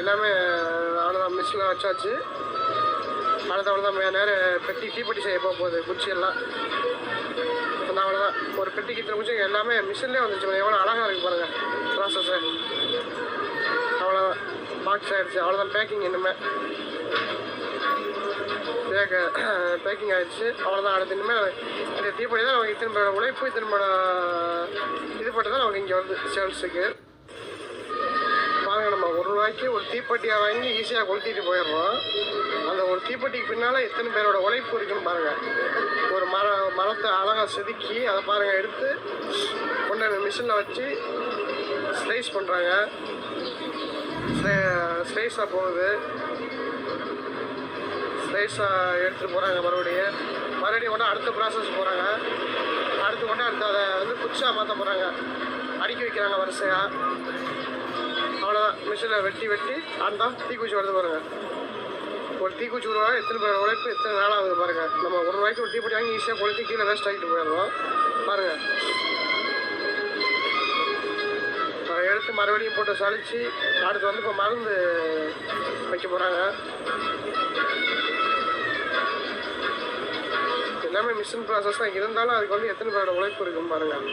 எல்லாமே அவ்வளோதான். மிஷினில் வச்சாச்சு. அடுத்த அவ்வளோதான். நேரம் பெட்டி தீப்பெட்டி செய்ய போகுது. குச்சி எல்லாம் அவ்வளோதான். ஒரு பெட்டிக்கு இத்தனை குச்சி எல்லாமே மிஷின்லேயே வந்துச்சு. எவ்வளோ அழகாக இருக்குது பாருங்கள் ப்ராசஸ்ஸு. அவ்வளோதான். பாக்ஸ் ஆகிடுச்சு. அவ்வளோதான். பேக்கிங் இனிமேல் பேக்கிங் ஆகிடுச்சு. அவ்வளோதான். அடுத்து இனிமேல் இந்த தீப்பெட்டி தான் நமக்கு இத்தனை பேரோட உழைப்பு, இத்தனை பேரோட இது பட்டு தான் நமக்கு இங்கே வந்து சேல்ஸுக்கு. பாருங்கள், நம்ம ₹1 ஒரு தீப்பெட்டியாக வாங்கி ஈஸியாக கொளுத்திட்டு போயிடுறோம். அந்த ஒரு தீப்பெட்டிக்கு பின்னால் எத்தனை பேரோட உழைப்பு இருக்குன்னு பாருங்கள். ஒரு மரத்தை அழகாக செதுக்கி அதை பாருங்கள் எடுத்து கொண்டு மிஷினில் வச்சு ஸ்லைஸ் பண்ணுறாங்க. ஸ்லைஸாக போகுது. ஸ்லைஸாக எடுத்துகிட்டு போகிறாங்க. மறுபடியும் கொண்டு அடுத்த ப்ராசஸ் போகிறாங்க. அடுத்து கொண்டு அதை வந்து குச்சாக மாற்ற போகிறாங்க. அடுக்கி வைக்கிறாங்க வரிசையாக. அவ்வளோதான். மிஷினில் வெட்டி அந்த தீக்குச்சி வருது பாருங்கள். ஒரு தீக்குச்சி உருவாக எத்தனை பேர் உழைப்பு, எத்தனை நாளாகுது பாருங்கள். நம்ம ₹1 ஒரு தீப்பெட்டி வாங்கி ஈஸியாக கொளுத்தி கீழே வேஸ்ட் ஆகிட்டு போயிடுறோம் பாருங்கள். எடுத்து மறுபடியும் போட்டு சளிச்சு அடுத்து வந்து இப்போ மருந்து வைக்க போகிறாங்க. எல்லாமே மிஷின் ப்ராசஸ் தான் இருந்தாலும் அதுக்கு வந்து எத்தனை பேரோட உழைப்பு இருக்குன்னு பாருங்கள்.